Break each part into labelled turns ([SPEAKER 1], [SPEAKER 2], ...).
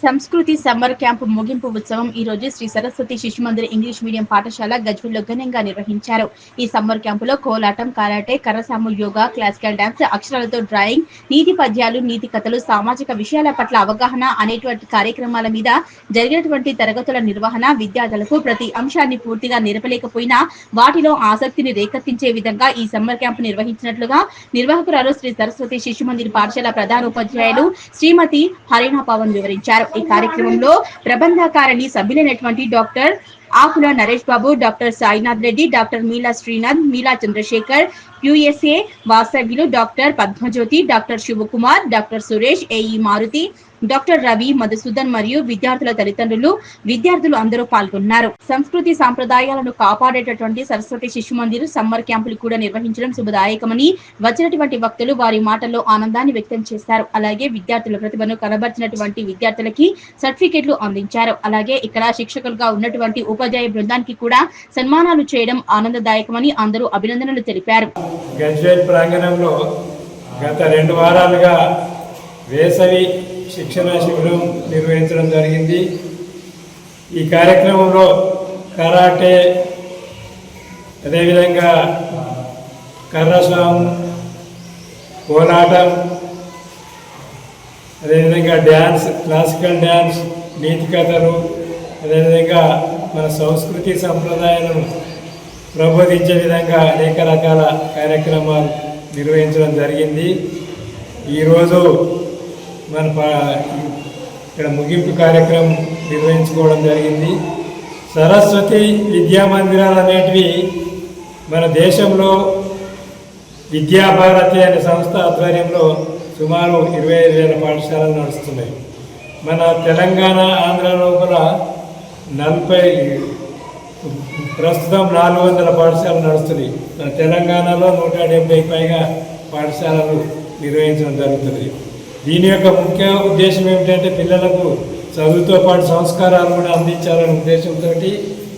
[SPEAKER 1] సంస్కృతి summer camp ముగింపు ఉత్సవం ఈ రోజు శ్రీ సరస్వతి శిశు మందిర్ ఇంగ్లీష్ మీడియం పాఠశాల గజ్వేల్లో ఘనంగా నిర్వహించారు. ఈ సమ్మర్ క్యాంపులో కోలాటం, కరాటే, కర్రసాము, యోగా, క్లాసికల్ డాన్స్, అక్షరాలతో డ్రాయింగ్, నీతి పద్యాలు, నీతి కథలు, సామాజిక విషయాల పట్ల అవగాహన అనేటువంటి కార్యక్రమాల మీద జరిగినటువంటి తరగతుల నిర్వహణ విద్యార్థులకు ప్రతి అంశాన్ని పూర్తిగా నిరపలేకపోయినా వాటిలో ఆసక్తిని రేకెత్తించే విధంగా ఈ సమ్మర్ క్యాంపు నిర్వహించినట్లుగా నిర్వాహకురాలు శ్రీ సరస్వతి శిశు మందిర్ పాఠశాల ప్రధానోపాధ్యాయులు శ్రీమతి హరీనా పవన్ వివరించారు. ఈ కార్యక్రమంలో ప్రబంధకారిణి సభ్యులైనటువంటి doctor Akula Naresh Babu, doctor Sainath Reddy, doctor Meela Srinath, Meela Chandrasekhar, USA వాసవ్యులు doctor Padmajyothi, doctor Sivakumar, doctor Suresh, AE Maruthi, doctor Ravi, Madhusudan మరియు విద్యార్థుల తల్లిదండ్రులు, విద్యార్థులు అందరూ పాల్గొన్నారు. సంస్కృతి సాంప్రదాయాలను కాపాడేటటువంటి సరస్వతి శిశు మందిర్ సమ్మర్ క్యాంపులు కూడా నిర్వహించడం శుభదాయకమని వచ్చినటువంటి వక్తలు వారి మాటల్లో ఆనందాన్ని వ్యక్తం చేశారు. అలాగే విద్యార్థుల ప్రతిభను కనబర్చినటువంటి విద్యార్థులకి సర్టిఫికెట్లు అందించారు. అలాగే ఇక్కడ శిక్షకులుగా ఉన్నటువంటి ఉపాధ్యాయ బృందానికి కూడా సన్మానాలు చేయడం ఆనందదాయకమని అందరూ అభినందనలు తెలిపారు.
[SPEAKER 2] గజ్వేల్ ప్రాంగణంలో గత 2 వారాలుగా వేసవి శిక్షణ శిబిరం నిర్వహించడం జరిగింది. ఈ కార్యక్రమంలో కరాటే, అదేవిధంగా కర్రసాము, కోలాటం, అదేవిధంగా డ్యాన్స్, క్లాసికల్ డ్యాన్స్, నీతి కథలు, అదేవిధంగా మన సంస్కృతి సంప్రదాయాలను ప్రబోధించే విధంగా అనేక రకాల కార్యక్రమాలు నిర్వహించడం జరిగింది. ఈరోజు మన ఇక్కడ ముగింపు కార్యక్రమం నిర్వహించుకోవడం జరిగింది. సరస్వతి విద్యా మందిరాలు అనేటివి మన దేశంలో విద్యాభారతి అనే సంస్థ ఆధ్వర్యంలో సుమారు 25,000 పాఠశాలలు నడుస్తున్నాయి. మన తెలంగాణ, ఆంధ్ర లోపల ప్రస్తుతం 400 పాఠశాలలు నడుస్తున్నాయి. మన తెలంగాణలో 170 పైగా పాఠశాలలు నిర్వహించడం జరుగుతుంది. దీని యొక్క ముఖ్య ఉద్దేశం ఏమిటంటే పిల్లలకు చదువుతో పాటు సంస్కారాలు కూడా అందించాలనే ఉద్దేశంతో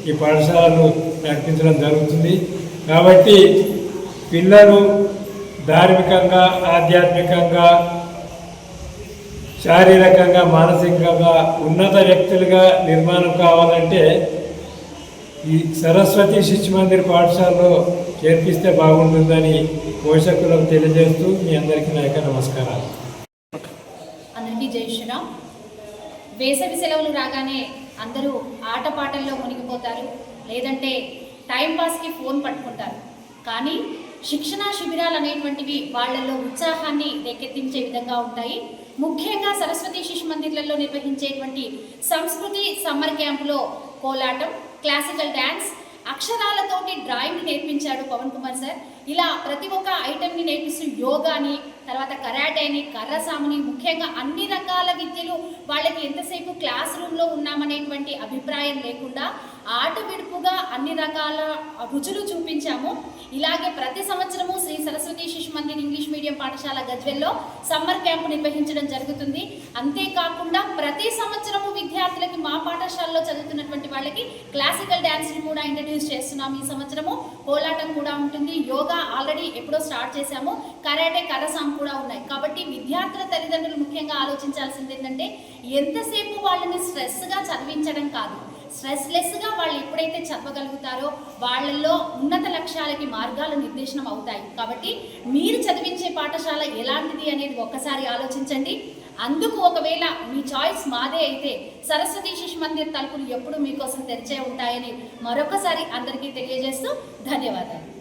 [SPEAKER 2] ఈ పాఠశాలను నడిపించడం జరుగుతుంది. కాబట్టి పిల్లలు ధార్మికంగా, ఆధ్యాత్మికంగా, శారీరకంగా, మానసికంగా ఉన్నత వ్యక్తులుగా నిర్మాణం కావాలంటే ఈ సరస్వతి శిశు మందిర్ పాఠశాలలో చేర్పిస్తే బాగుంటుందని పోషకులకు తెలియజేస్తూ మీ అందరికీ నా యొక్క నమస్కారాలు.
[SPEAKER 3] అందరికీ జై శ్రీరామ్. వేసవి సెలవులు రాగానే అందరూ ఆటపాటల్లో మునిగిపోతారు, లేదంటే టైంపాస్కి ఫోన్ పట్టుకుంటారు. కానీ శిక్షణా శిబిరాలు అనేటువంటివి వాళ్ళల్లో ఉత్సాహాన్ని రేకెత్తించే విధంగా ఉంటాయి. ముఖ్యంగా సరస్వతి శిశు మందిర్లలో నిర్వహించేటువంటి సంస్కృతి సమ్మర్ క్యాంపులో కోలాటం, క్లాసికల్ డ్యాన్స్, అక్షరాలతోటి డ్రాయింగ్ నేర్పించాడు పవన్ కుమార్ సార్. ఇలా ప్రతి ఒక్క ఐటెంని నేర్పిస్తూ యోగాని, తర్వాత కరాటేని, కర్రసాముని, ముఖ్యంగా అన్ని రకాల విద్యలు వాళ్ళకి ఎంతసేపు క్లాస్ రూమ్లో ఉన్నామనేటువంటి అభిప్రాయం లేకుండా ఆట విడుపుగా అన్ని రకాల రుచులు చూపించాము. ఇలాగే ప్రతి సంవత్సరము శ్రీ సరస్వతి శిశు మందిర్ ఇంగ్లీష్ మీడియం పాఠశాల గజ్వేల్లో సమ్మర్ క్యాంపు నిర్వహించడం జరుగుతుంది. అంతేకాకుండా ప్రతి సంవత్సరము విద్యార్థులకి మా పాఠశాలలో చదువుతున్నటువంటి వాళ్ళకి క్లాసికల్ డ్యాన్స్ని కూడా ఇంట్రడ్యూస్ చేస్తున్నాము. ఈ సంవత్సరము కోలాటం కూడా ఉంటుంది, యోగా ఆల్రెడీ ఎప్పుడో స్టార్ట్ చేశాము, కరాటే, కర్రసాము కూడా ఉన్నాయి. కాబట్టి విద్యార్థుల తల్లిదండ్రులు ముఖ్యంగా ఆలోచించాల్సింది ఏంటంటే ఎంతసేపు వాళ్ళని స్ట్రెస్గా చదివించడం కాదు, స్ట్రెస్లెస్గా వాళ్ళు ఎప్పుడైతే చదవగలుగుతారో వాళ్ళల్లో ఉన్నత లక్ష్యాలకి మార్గాలు నిర్దేశనం అవుతాయి. కాబట్టి మీరు చదివించే పాఠశాల ఎలాంటిది అనేది ఒక్కసారి ఆలోచించండి. అందుకు ఒకవేళ మీ చాయిస్ మాదే అయితే సరస్వతి శిశు మందిర్ తలుపులు ఎప్పుడు మీకోసం తెరిచే ఉంటాయని మరొకసారి అందరికీ తెలియజేస్తూ ధన్యవాదాలు.